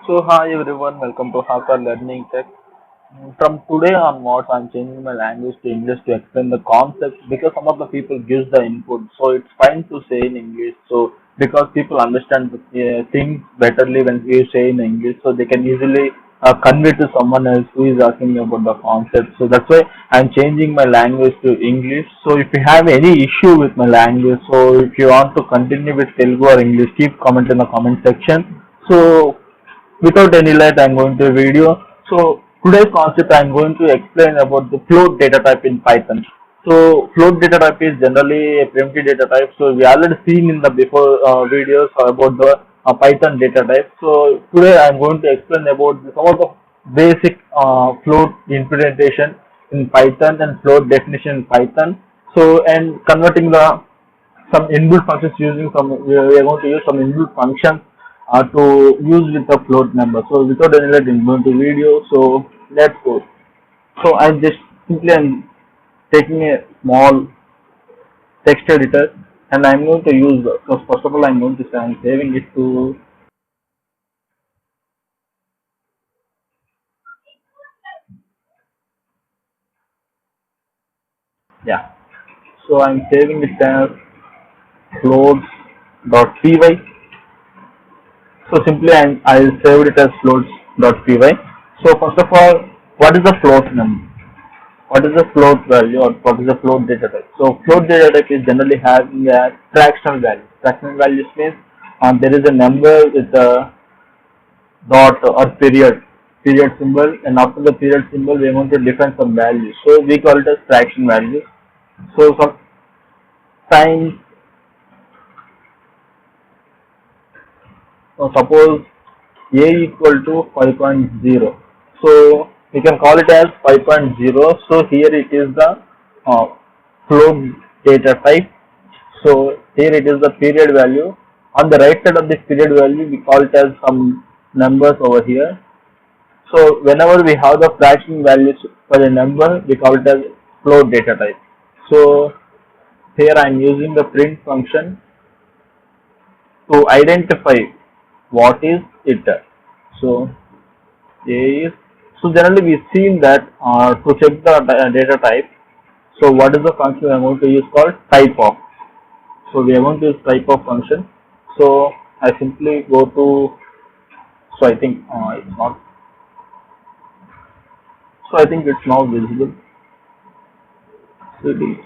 So hi everyone, welcome to Hacker Learning Tech. From today onwards, I'm changing my language to English to explain the concept because some of the people gives the input. So it's fine to say in English. So because people understand the things betterly when you say in English, so they can easily convey to someone else who is asking about the concept. So that's why I'm changing my language to English. So if you have any issue with my language, so if you want to continue with Telugu or English, keep comment in the comment section. So without any light, I'm going to video. So today's concept, I'm going to explain about the float data type in Python. So float data type is generally a primitive data type. So we already seen in the before videos about the Python data type. So today I'm going to explain about some of the basic float implementation in Python and float definition in Python. So and converting the some inbuilt functions using some we are going to use some inbuilt functions to use with the float number. So without any let I'm going to video. So let's go. So I just simply I'm taking a small text editor and I'm going to use so first of all I'm going to say I'm saving it to yeah. So I'm saving it as floats.py. So simply I'll save it as floats.py. So first of all, what is the float number? What is the float value or what is the float data type? So float data type is generally having a fractional value. Fractional values means there is a number with a dot or period symbol, and after the period symbol we want to define some value. So we call it as fraction value. So sometimes suppose a equal to 5.0. So we can call it as 5.0. So here it is the uh, float data type. So here it is the period value. On the right side of this period value, we call it as some numbers over here. So whenever we have the fraction values for a number, we call it as float data type. So here I am using the print function to identify what is it. So A is so generally we've seen that to check the data type. So what is the function we are going to use called type of. So we are going to use type of function. So I simply go to so I think it's not so I think it's now visible. CD.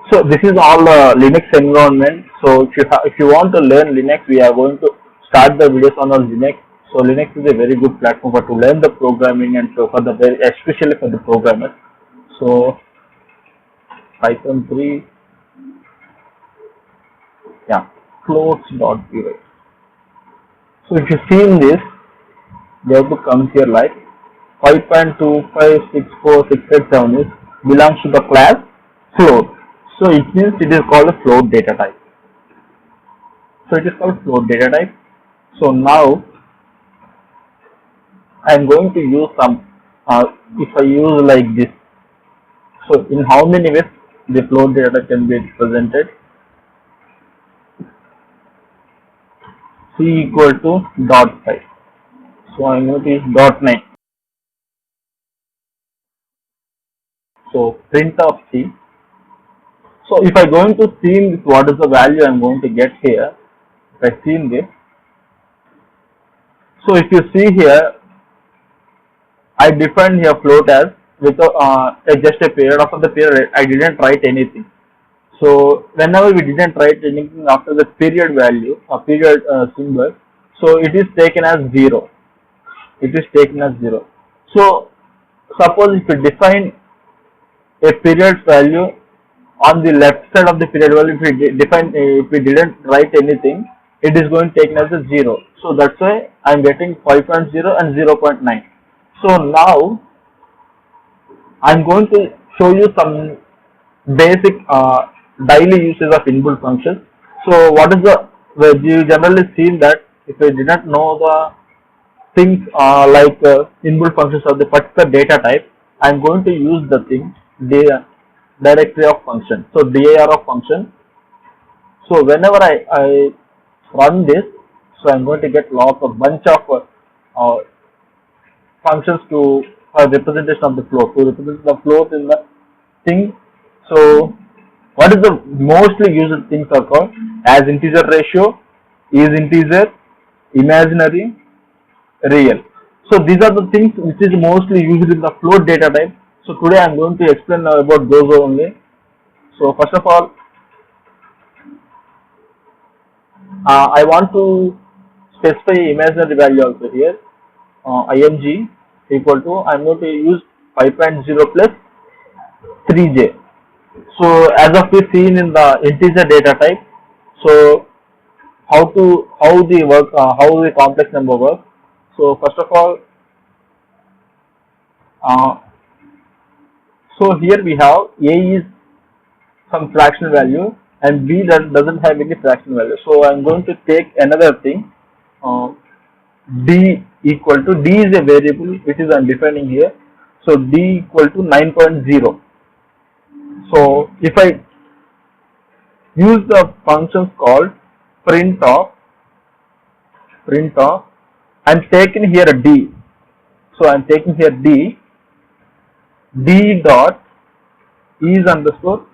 So this is all Linux environment. So if you want to learn Linux, we are going to start the videos on Linux. So Linux is a very good platform for to learn the programming and so for the very especially for the programmers. So Python 3, yeah, floats.py. So if you see in this, you have to come here like 5.2564687 is belongs to the class float. So it means it is called a float data type. So it is called float data type. So now I am going to use some if I use like this. So in how many ways the float data can be represented? C equal to dot 5. So I am going to use dot 9. So print of C. So if I going to see this, what is the value I am going to get here? If I see this, so if you see here, I defined here float as with just a period. After the period, I didn't write anything. So whenever we didn't write anything after the period value or period symbol, so it is taken as 0. It is taken as 0. So suppose if we define a period value on the left side of the period value, if we define if we didn't write anything, it is going to taken as a 0. So that's why I am getting 5.0 and 0.9. So now I am going to show you some basic daily usage of inbuilt functions. So what is the you generally seen that if you did not know the things like inbuilt functions of the particular data type, I am going to use the thing directory of function. So dir of function. So whenever I run this, So I'm going to get lots of bunch of uh, functions to representation of the float, to represent the float in the thing. So what is the mostly used things are called as integer ratio, is integer, imaginary, real. So these are the things which is mostly used in the float data type. So today I am going to explain about those only. So first of all, I want to specify imaginary value also here. Img equal to, I am going to use 5.0 plus 3j. So as of we seen in the integer data type, so how the complex number works. So first of all, uh, so here we have a is some fractional value and b that doesn't have any fractional value. So I'm going to take another thing. Uh, d equal to, d is a variable which is I'm defining here. So d equal to 9.0. So if I use the functions called print of, I'm taking here a d. So I'm taking here d dot is underscore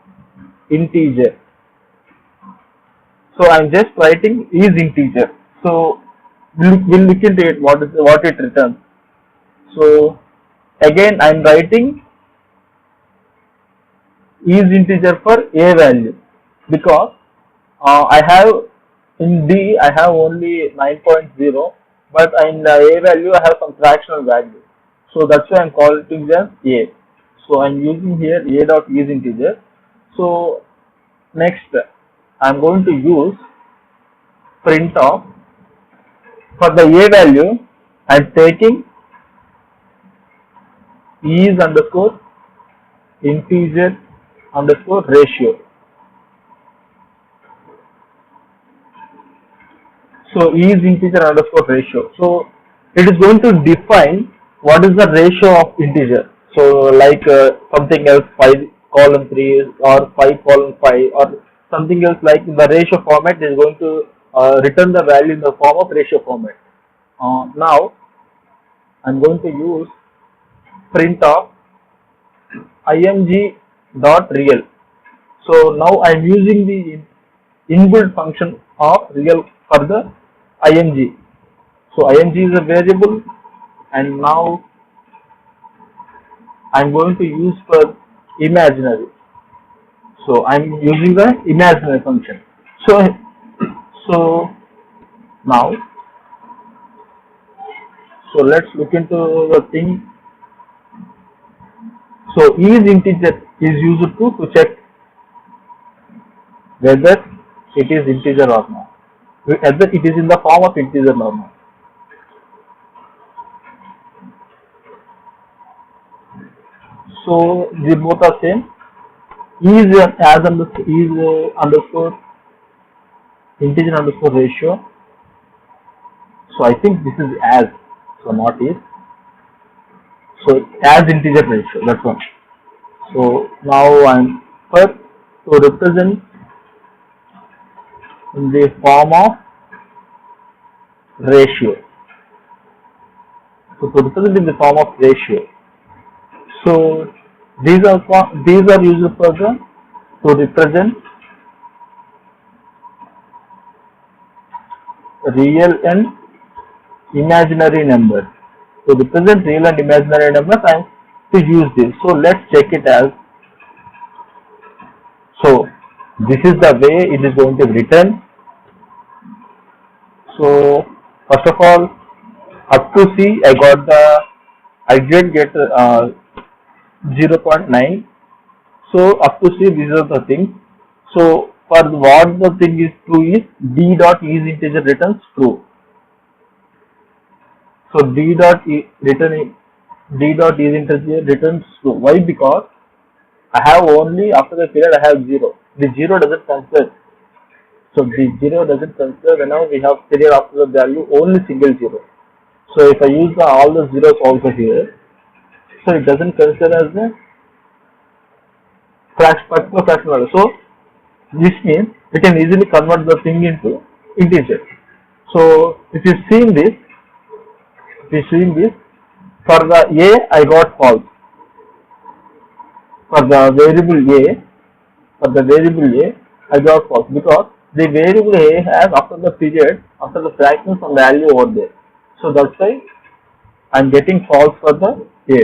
integer. So I'm just writing is integer. So we'll look into it what it returns. So again I'm writing is integer for a value because I have in d I have only 9.0, but in the a value I have some fractional value. So that's why I'm calling it as a. So I'm using here a dot is integer. So next I'm going to use print of, for the a value I'm taking is underscore integer underscore ratio. So is integer underscore ratio. So it is going to define what is the ratio of integer. So like something else 5 colon 3 or 5 colon 5 or something else, like the ratio format is going to return the value in the form of ratio format. Now I'm going to use print of img dot real. So now I'm using the inbuilt function of real for the img. So img is a variable, and now I'm going to use for imaginary. So I'm using the imaginary function. So now, so let's look into the thing. So is integer is used to check whether it is integer or not, whether it is in the form of integer or not. So they both are same. Is as underscore is underscore integer underscore ratio. So I think this is as, so not is. So as integer ratio, that's one. So now I'm first to represent in the form of ratio. So to represent in the form of ratio. So these are used for the to represent real and imaginary numbers. To represent real and imaginary numbers, I am to use this. So let's check it as. So this is the way it is going to be written. So first of all, up to C, I did get 0.9. So up to C, these are the things. So for what the thing is true is d dot is integer returns true. So d dot is integer returns true. Why? Because I have only after the period I have 0. The 0 doesn't consider. So the 0 doesn't consider whenever we have period after the value only single 0. So if I use all the zeros also here, so it doesn't consider as the particular fractional value. So this means we can easily convert the thing into integer. So if you've seen this, for the A I got false. For the variable A, for the variable A, I got false because the variable A has after the period, after the fraction some value over there. So that's why I'm getting false for the A.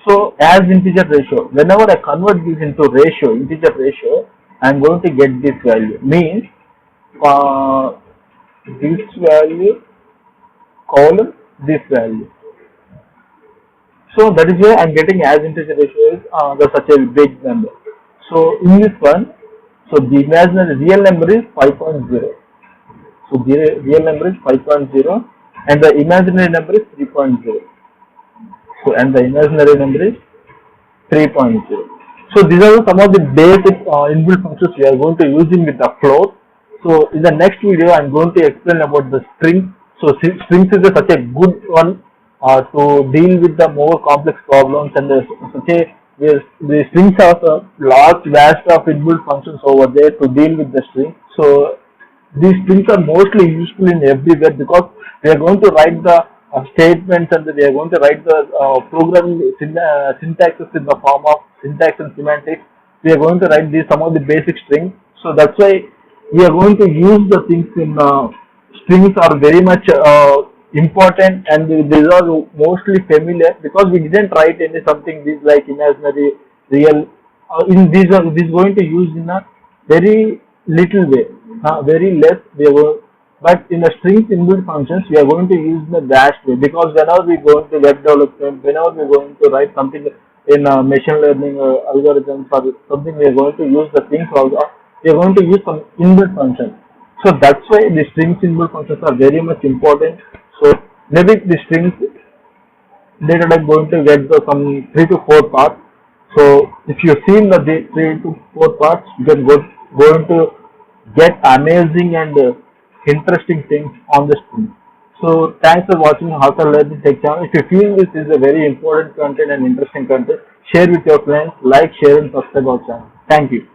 So as integer ratio, whenever I convert this into ratio, integer ratio, I'm going to get this value. Means this value colon this value. So that is why I'm getting as integer ratio is such a big number. So in this one, so the imaginary real number is 5.0. So the real number is 5.0 and the imaginary number is 3.0. So and the imaginary number is 3.0. So these are some of the basic inbuilt functions we are going to using with the float. So in the next video, I'm going to explain about the string. So strings is such a good one to deal with the more complex problems, and such a the strings have a large vast of inbuilt functions over there to deal with the string. So these strings are mostly useful in everywhere because we are going to write the statements and we are going to write the programming syntaxes in the form of syntax and semantics. We are going to write these some of the basic strings. So that's why we are going to use the things in strings are very much important, and these are mostly familiar because we didn't write any something these like imaginary, real. In these are this going to use in a very little way, very less we are going, but in the strings inbuilt functions we are going to use in a vast way because whenever we go into web development, whenever we are going to write something in machine learning algorithms or something, we are going to use the things also. We are going to use some inbuilt functions. So that's why the strings inbuilt functions are very much important. So maybe the strings later I'm going to get the some 3 to 4 parts. So if you see in the 3 to 4 parts, you can going to get amazing and interesting things on the screen. So thanks for watching How to Learn the Tech channel. If you feel this is a very important content and interesting content, share with your friends, like, share and subscribe our channel. Thank you.